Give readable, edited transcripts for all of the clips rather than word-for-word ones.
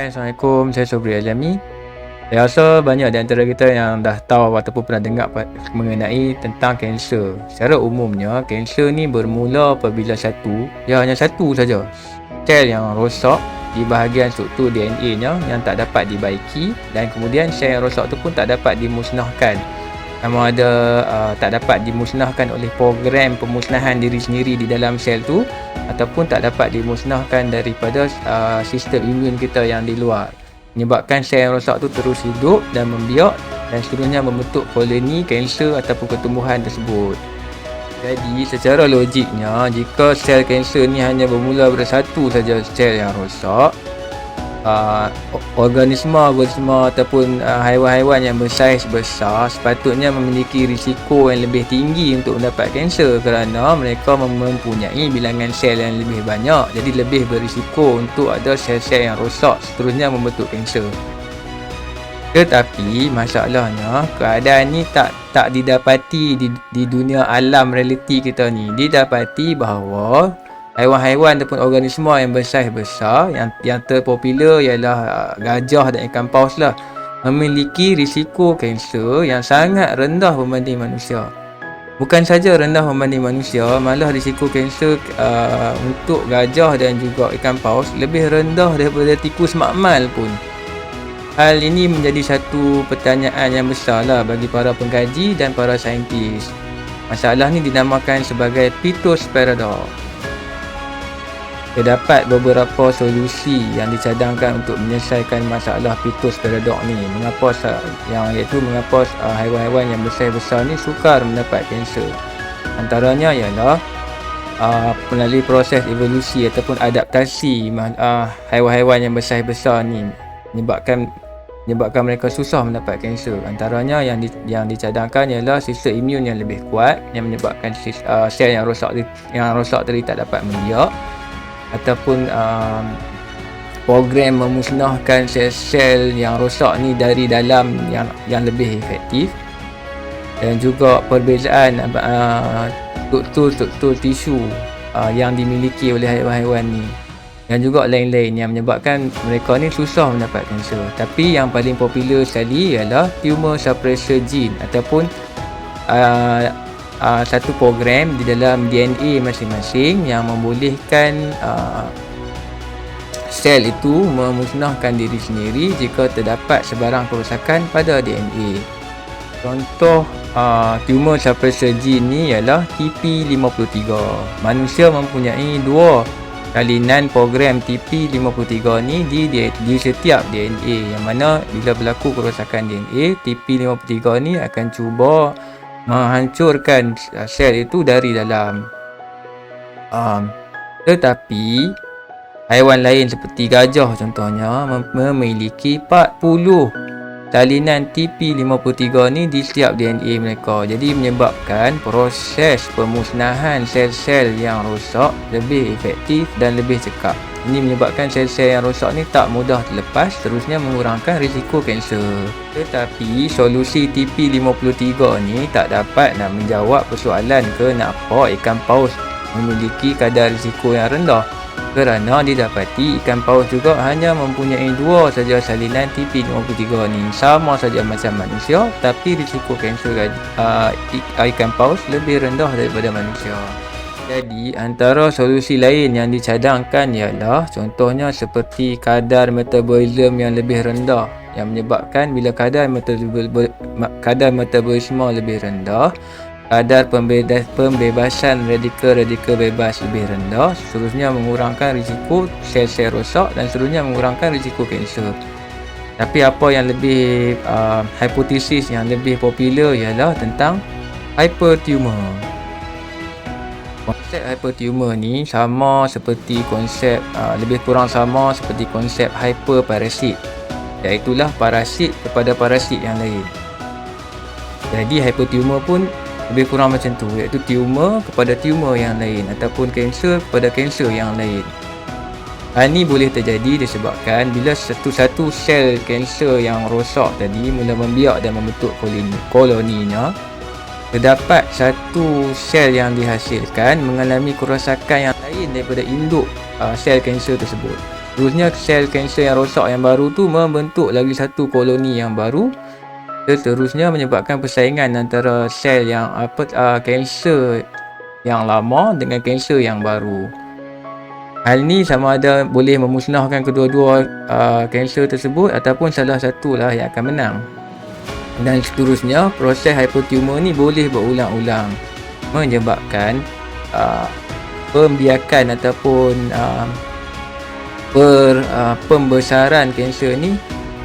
Hai, Assalamualaikum. Saya Sobri Azami. Saya rasa banyak di antara kita yang dah tahu ataupun pernah dengar mengenai tentang kanser. Secara umumnya, kanser ni bermula apabila hanya satu saja sel yang rosak di bahagian struktur DNA-nya yang tak dapat dibaiki, dan kemudian sel yang rosak tu pun tak dapat dimusnahkan. Sama ada tak dapat dimusnahkan oleh program pemusnahan diri sendiri di dalam sel tu, ataupun tak dapat dimusnahkan daripada sistem imun kita yang di luar, menyebabkan sel yang rosak tu terus hidup dan membiak dan seterusnya membentuk koloni kanser ataupun pertumbuhan tersebut. Jadi secara logiknya, jika sel kanser ni hanya bermula dari satu saja sel yang rosak, organisma ataupun haiwan-haiwan yang bersaiz besar sepatutnya memiliki risiko yang lebih tinggi untuk mendapat kanser kerana mereka mempunyai bilangan sel yang lebih banyak, jadi lebih berisiko untuk ada sel-sel yang rosak seterusnya membentuk kanser. Tetapi masalahnya, keadaan ni tak didapati di dunia alam realiti kita ni. Didapati bahawa haiwan-haiwan ataupun organisma yang bersaiz besar yang terpopular ialah gajah dan ikan paus lah, memiliki risiko kanser yang sangat rendah berbanding manusia. Bukan saja rendah berbanding manusia, malah risiko kanser untuk gajah dan juga ikan paus lebih rendah daripada tikus makmal pun. Hal ini menjadi satu pertanyaan yang besar lah bagi para pengkaji dan para saintis. Masalah ni dinamakan sebagai Peters Paradox. Terdapat beberapa solusi yang dicadangkan untuk menyelesaikan masalah Peters Paradox ni. Mengapa haiwan-haiwan yang besar ni sukar mendapat kanser? Antaranya ialah melalui proses evolusi ataupun adaptasi haiwan-haiwan yang besar ni menyebabkan mereka susah mendapat kanser. Antaranya yang dicadangkan ialah sistem imun yang lebih kuat yang menyebabkan sel yang rosak tadi tak dapat membiak, ataupun program memusnahkan sel-sel yang rosak ni dari dalam yang lebih efektif, dan juga perbezaan struktur tisu yang dimiliki oleh haiwan-haiwan ni, dan juga lain-lain yang menyebabkan mereka ni susah mendapat kanser. Tapi yang paling popular sekali ialah tumor suppressor gene ataupun satu program di dalam DNA masing-masing yang membolehkan sel itu memusnahkan diri sendiri jika terdapat sebarang kerosakan pada DNA. Contoh tumor suppressor gene ni ialah TP53. Manusia mempunyai dua salinan program TP53 ni di setiap DNA, yang mana bila berlaku kerosakan DNA, TP53 ni akan cuba menghancurkan sel itu dari dalam. Tetapi haiwan lain seperti gajah contohnya memiliki 40 salinan TP53 ni di setiap DNA mereka. Jadi menyebabkan proses pemusnahan sel-sel yang rosak lebih efektif dan lebih cekap. Ini menyebabkan sel-sel yang rosak ni tak mudah terlepas, terusnya mengurangkan risiko kanser. Tetapi solusi TP53 ni tak dapat nak menjawab persoalan kenapa ikan paus memiliki kadar risiko yang rendah, kerana didapati ikan paus juga hanya mempunyai dua saja salinan TP53 ni, sama saja macam manusia, tapi risiko kanser ikan paus lebih rendah daripada manusia. Jadi antara solusi lain yang dicadangkan ialah contohnya seperti kadar metabolisme yang lebih rendah, yang menyebabkan bila kadar metabolisme lebih rendah, kadar pembebasan radikal bebas lebih rendah, seterusnya mengurangkan risiko sel-sel rosak dan seterusnya mengurangkan risiko kanser. Tapi apa yang lebih hipotesis yang lebih popular ialah tentang hypertumor. Konsep hypertumor ni sama seperti konsep lebih kurang sama seperti konsep hyperparasit, iaitulah parasit kepada parasit yang lain. Jadi hypertumor pun lebih kurang macam tu, iaitu tumor kepada tumor yang lain ataupun kanser kepada kanser yang lain. Hal ni boleh terjadi disebabkan bila satu-satu sel kanser yang rosak tadi mula membiak dan membentuk koloninya, terdapat satu sel yang dihasilkan mengalami kerosakan yang lain daripada induk sel kanser tersebut. Terusnya sel kanser yang rosak yang baru tu membentuk lagi satu koloni yang baru. Seterusnya menyebabkan persaingan antara sel yang kanser yang lama dengan kanser yang baru. Hal ni sama ada boleh memusnahkan kedua-dua kanser tersebut ataupun salah satulah yang akan menang. Dan seterusnya, proses hypotumor ni boleh berulang-ulang menyebabkan pembiakan ataupun pembesaran kanser ni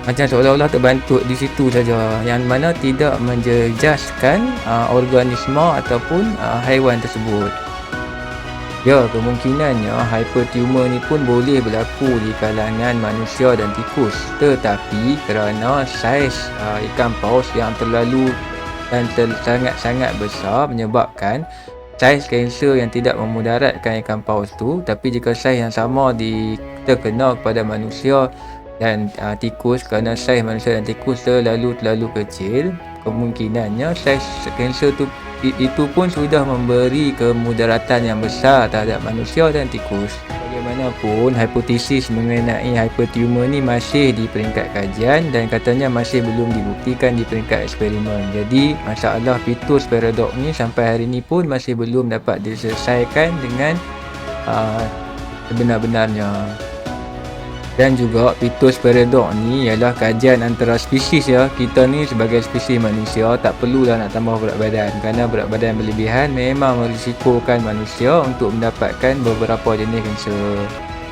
macam seolah-olah terbantut di situ saja, yang mana tidak menjejaskan organisma ataupun haiwan tersebut. Ya, kemungkinannya hypertumor ni pun boleh berlaku di kalangan manusia dan tikus, tetapi kerana saiz ikan paus yang terlalu dan sangat-sangat besar menyebabkan saiz kanser yang tidak memudaratkan ikan paus tu, tapi jika saiz yang sama terkena kepada manusia dan tikus, kerana saiz manusia dan tikus terlalu kecil, kemungkinannya saiz kanser tu itu pun sudah memberi kemudaratan yang besar terhadap manusia dan tikus. Bagaimanapun, hipotesis mengenai hypertumor ni masih di peringkat kajian dan katanya masih belum dibuktikan di peringkat eksperimen. Jadi, masalah Pittus paradox ni sampai hari ni pun masih belum dapat diselesaikan dengan sebenar-benarnya. Dan juga Pittus paradox ni ialah kajian antara spesies ya. Kita ni sebagai spesies manusia tak perlulah nak tambah berat badan, kerana berat badan berlebihan memang merisikokan manusia untuk mendapatkan beberapa jenis kanser.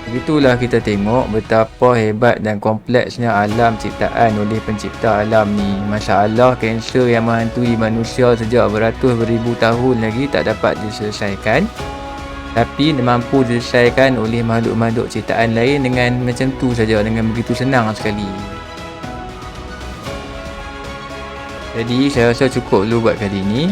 Begitulah kita tengok betapa hebat dan kompleksnya alam ciptaan oleh pencipta alam ni. Masalah kanser yang menghantui manusia sejak beratus beribu tahun lagi tak dapat diselesaikan, tapi mampu diselesaikan oleh makhluk-makhluk ciptaan lain dengan macam tu saja, dengan begitu senang sekali. Jadi saya rasa cukup dulu buat kali ni.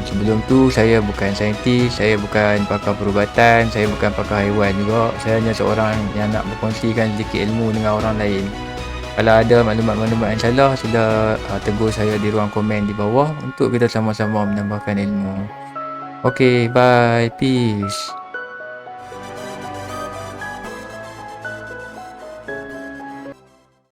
Sebelum tu saya bukan saintis, saya bukan pakar perubatan, saya bukan pakar haiwan juga. Saya hanya seorang yang nak berkongsikan sedikit ilmu dengan orang lain. Kalau ada maklumat-maklumat yang salah, sila tegur saya di ruang komen di bawah untuk kita sama-sama menambahkan ilmu. Okay, bye, peace.